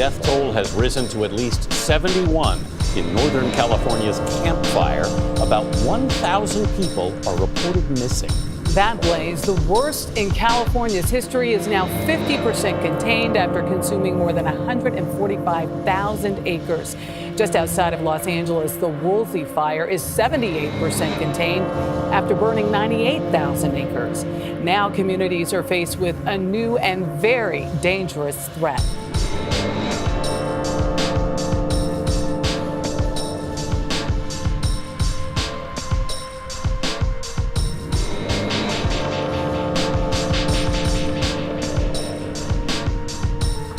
death toll has risen to at least 71 in Northern California's Camp Fire. About 1,000 people are reported missing. That blaze, the worst in California's history, is now 50% contained after consuming more than 145,000 acres. Just outside of Los Angeles, the Woolsey fire is 78% contained after burning 98,000 acres. Now communities are faced with a new and very dangerous threat.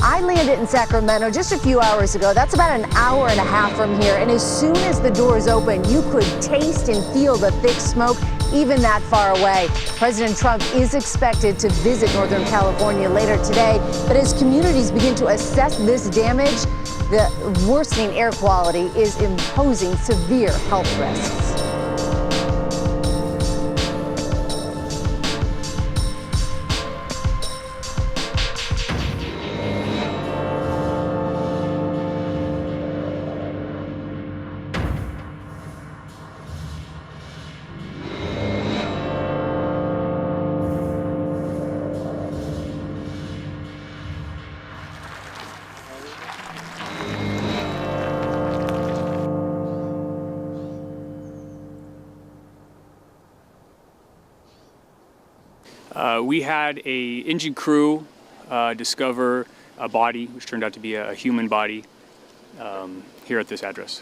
I landed in Sacramento just a few hours ago. That's about an hour and a half from here. And as soon as the doors open, you could taste and feel the thick smoke even that far away. President Trump is expected to visit Northern California later today. But as communities begin to assess this damage, the worsening air quality is imposing severe health risks. We had a engine crew discover a body, which turned out to be a human body, here at this address.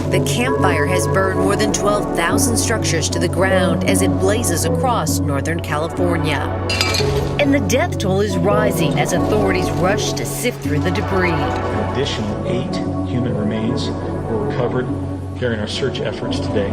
The campfire has burned more than 12,000 structures to the ground as it blazes across Northern California. And the death toll is rising as authorities rush to sift through the debris. An additional 8 human remains were recovered during our search efforts today.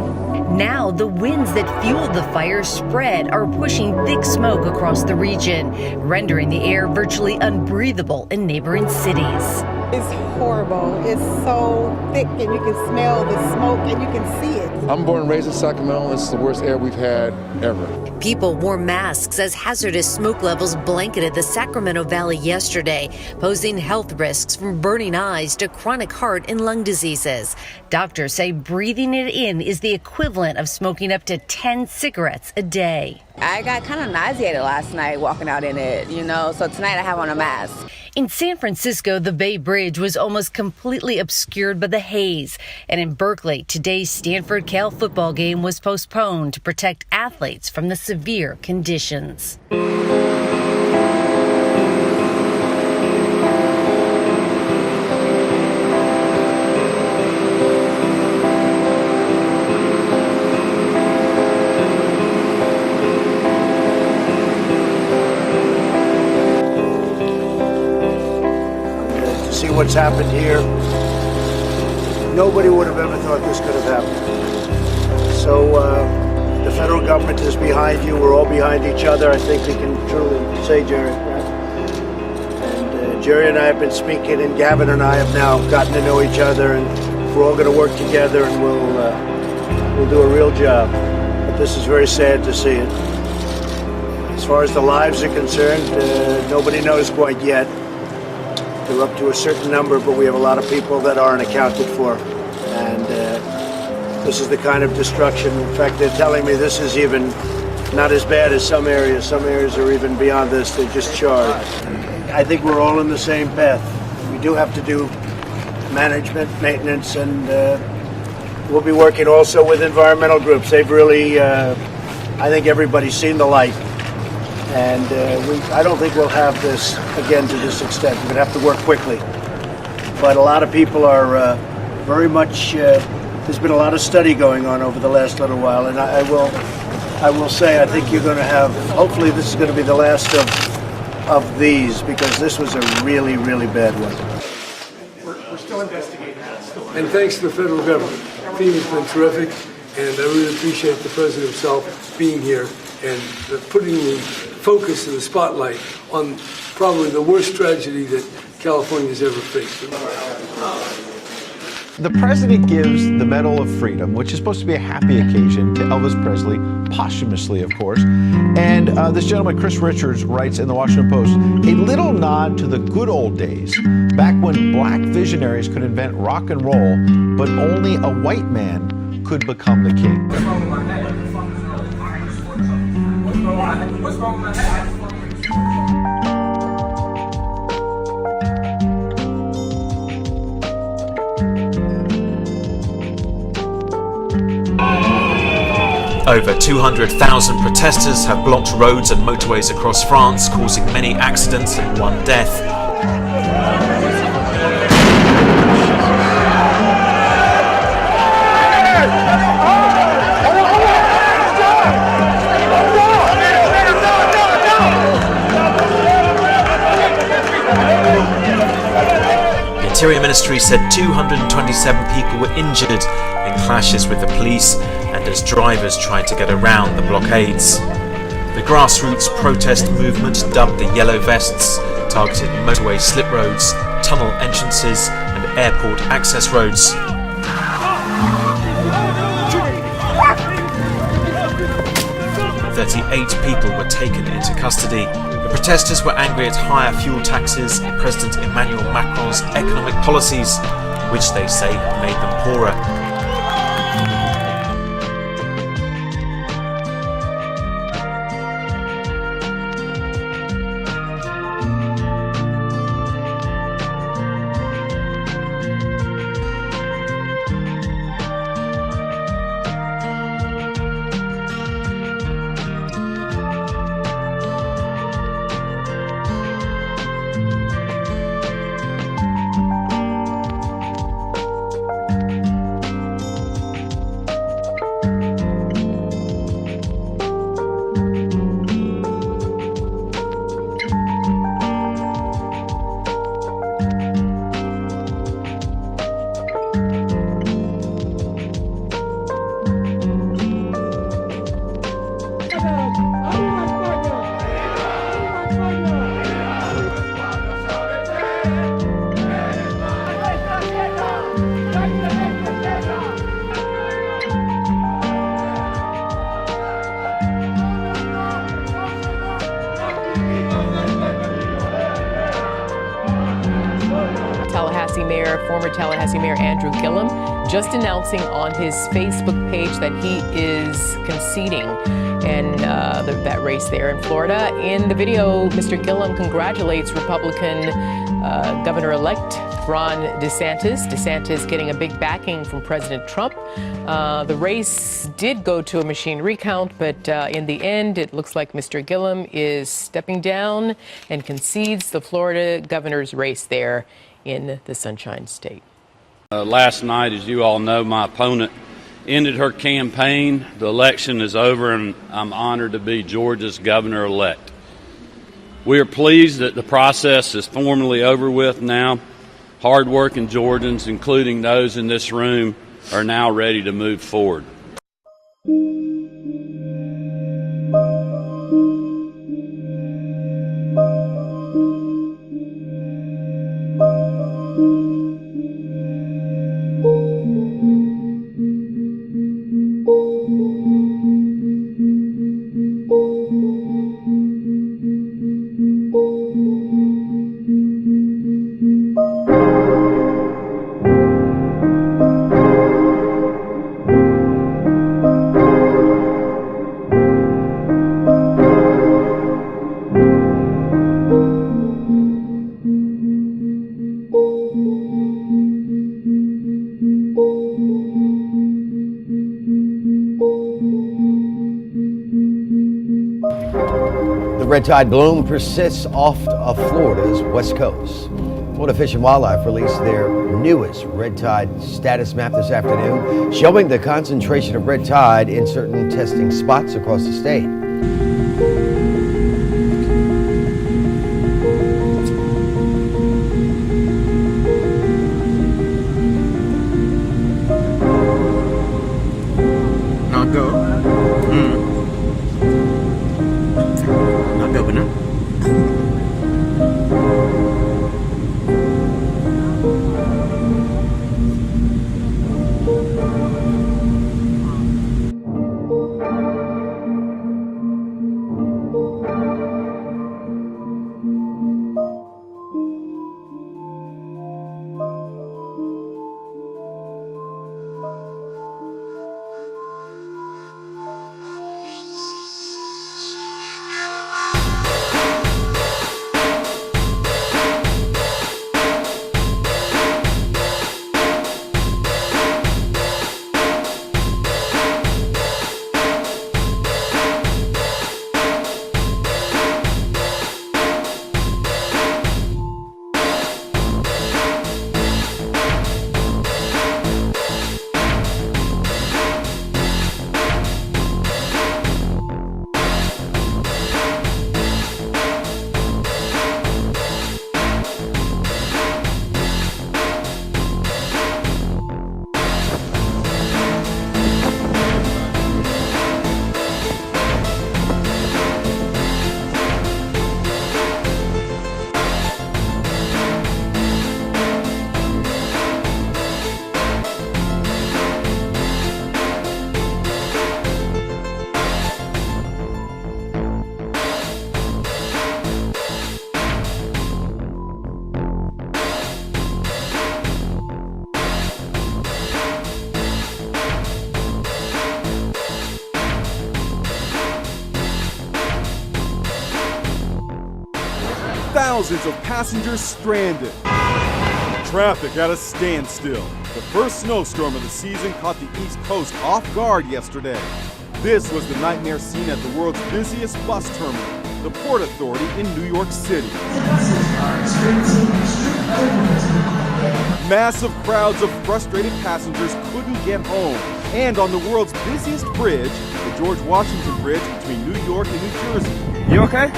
Now, the winds that fueled the fire spread are pushing thick smoke across the region, rendering the air virtually unbreathable in neighboring cities. It's horrible. It's so thick and you can smell the smoke and you can see it. I'm born and raised in Sacramento. This is the worst air we've had ever. People wore masks as hazardous smoke levels blanketed the Sacramento Valley yesterday, posing health risks from burning eyes to chronic heart and lung diseases. Doctors say breathing it in is the equivalent of smoking up to 10 cigarettes a day. I got kind of nauseated last night walking out in it, so tonight I have on a mask. In San Francisco, the Bay Bridge was almost completely obscured by the haze. And in Berkeley, today's Stanford-Cal football game was postponed to protect athletes from the severe conditions. What's happened here, nobody would have ever thought this could have happened. So the federal government is behind you. We're all behind each other. I think we can truly say, Jerry. And Jerry and I have been speaking, and Gavin and I have now gotten to know each other, and we're all going to work together, and we'll do a real job. But this is very sad to see it. As far as the lives are concerned, nobody knows quite yet. They're up to a certain number, but we have a lot of people that aren't accounted for. And this is the kind of destruction. In fact, they're telling me this is even not as bad as some areas. Some areas are even beyond this. They're just charred. I think we're all in the same path. We do have to do management, maintenance, and we'll be working also with environmental groups. They've really, I think everybody's seen the light. And I don't think we'll have this again to this extent. We're going to have to work quickly. But a lot of people are very much, there's been a lot of study going on over the last little while. And I will say, I think you're going to have, hopefully this is going to be the last of these, because this was a really, really bad one. We're still investigating that. And thanks to the federal government. FEMA's been terrific, and I really appreciate the president himself being here and putting the focus and the spotlight on probably the worst tragedy that California's ever faced. The president gives the Medal of Freedom, which is supposed to be a happy occasion, to Elvis Presley, posthumously, of course. And this gentleman, Chris Richards, writes in the Washington Post, a little nod to the good old days, back when black visionaries could invent rock and roll, but only a white man could become the king. What's wrong with my hat? Over 200,000 protesters have blocked roads and motorways across France, causing many accidents and one death. The Interior Ministry said 227 people were injured in clashes with the police and as drivers tried to get around the blockades. The grassroots protest movement, dubbed the Yellow Vests, targeted motorway slip roads, tunnel entrances and airport access roads. 38 people were taken into custody. The protesters were angry at higher fuel taxes and President Emmanuel Macron's economic policies, which they say have made them poorer. Former Tallahassee Mayor Andrew Gillum just announcing on his Facebook page that he is conceding in that race there in Florida. In the video, Mr. Gillum congratulates Republican Governor-elect Ron DeSantis. DeSantis getting a big backing from President Trump. The race did go to a machine recount, but in the end, it looks like Mr. Gillum is stepping down and concedes the Florida governor's race there in the Sunshine State. Last night, as you all know, my opponent ended her campaign. The election is over, and I'm honored to be Georgia's governor-elect. We are pleased that the process is formally over with now. Hard-working Georgians, including those in this room, are now ready to move forward. red tide bloom persists off of Florida's west coast. Florida Fish and Wildlife released their newest red tide status map this afternoon, showing the concentration of red tide in certain testing spots across the state. Thousands of passengers stranded. Traffic at a standstill. The first snowstorm of the season caught the East Coast off guard yesterday. This was the nightmare scene at the world's busiest bus terminal, the Port Authority in New York City. Massive crowds of frustrated passengers couldn't get home. And on the world's busiest bridge, the George Washington Bridge between New York and New Jersey. You okay?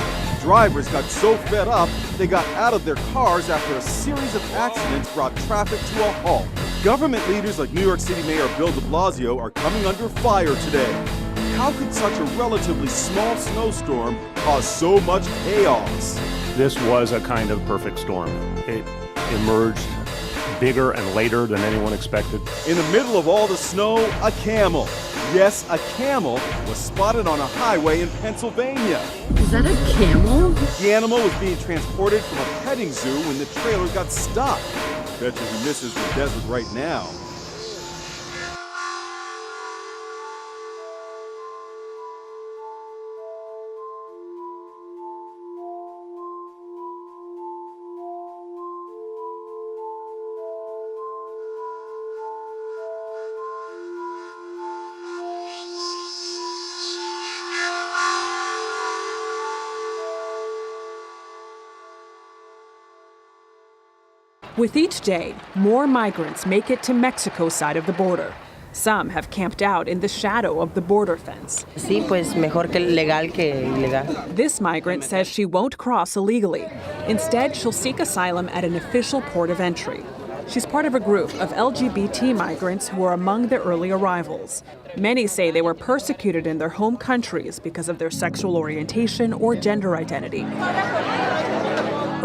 Drivers got so fed up, they got out of their cars after a series of accidents brought traffic to a halt. Government leaders like New York City Mayor Bill de Blasio are coming under fire today. How could such a relatively small snowstorm cause so much chaos? This was a kind of perfect storm. It emerged bigger and later than anyone expected. In the middle of all the snow, a camel. Yes, a camel was spotted on a highway in Pennsylvania. Is that a camel? The animal was being transported from a petting zoo when the trailer got stuck. Bet you he misses the desert right now. With each day, more migrants make it to Mexico's side of the border. Some have camped out in the shadow of the border fence. Sí, pues mejor que legal que ilegal. This migrant says she won't cross illegally. Instead, she'll seek asylum at an official port of entry. She's part of a group of LGBT migrants who were among the early arrivals. Many say they were persecuted in their home countries because of their sexual orientation or gender identity.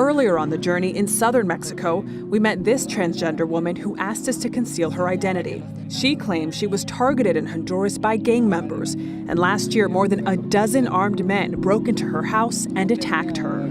Earlier on the journey in southern Mexico, we met this transgender woman who asked us to conceal her identity. She claims she was targeted in Honduras by gang members, and last year more than a dozen armed men broke into her house and attacked her.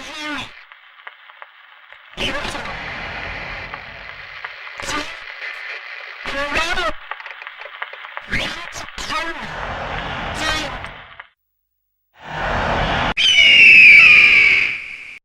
here.